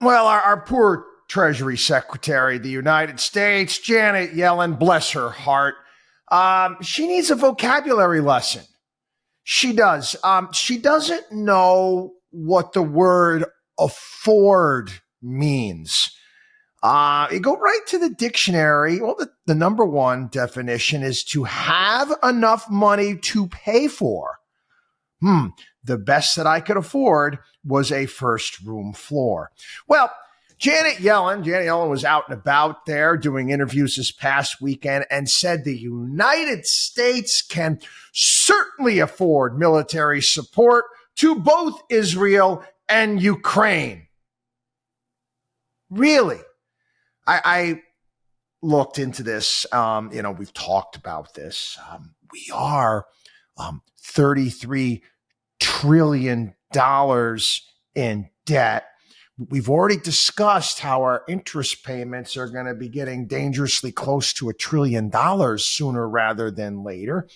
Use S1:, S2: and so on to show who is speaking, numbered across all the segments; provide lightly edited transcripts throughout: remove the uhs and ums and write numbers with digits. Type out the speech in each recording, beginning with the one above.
S1: Well, our poor Treasury Secretary of the United States, Janet Yellen, bless her heart, she needs a vocabulary lesson. She does. She doesn't know what the word afford means. You go right to the dictionary. Well, the number one definition is to have enough money to pay for. The best that I could afford was a first room floor. Well, Janet Yellen was out and about there doing interviews this past weekend and said the United States can certainly afford military support to both Israel and Ukraine. Really? I looked into this. We've talked about this. We are $33 trillion in debt. We've already discussed how our interest payments are going to be getting dangerously close to $1 trillion sooner rather than later.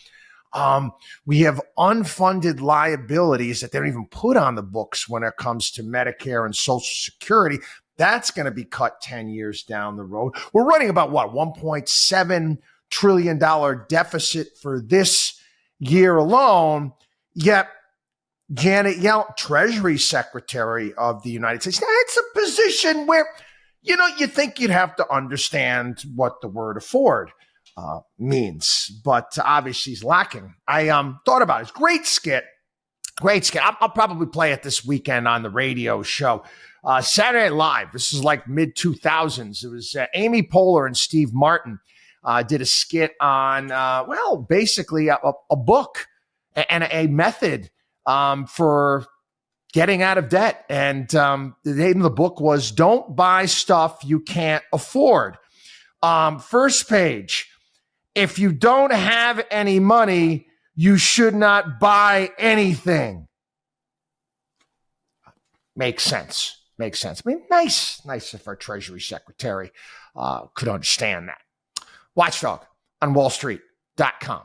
S1: We have unfunded liabilities that they don't even put on the books when it comes to Medicare and Social Security. That's going to be cut 10 years down the road. We're running about $1.7 trillion deficit for this year alone. Yet Janet Yellen, Treasury Secretary of the United States, now it's a position where, you think you'd have to understand what the word afford means, but obviously he's lacking. I thought about it. It's great skit. I'll probably play it this weekend on the radio show. Saturday Night Live. This is like mid 2000s. It was Amy Poehler and Steve Martin did a skit on, basically a book and a method for getting out of debt. And the name of the book was Don't Buy Stuff You Can't Afford. First page, if you don't have any money, you should not buy anything. Makes sense. I mean, nice if our Treasury Secretary could understand that. WatchDog on WallStreet.com.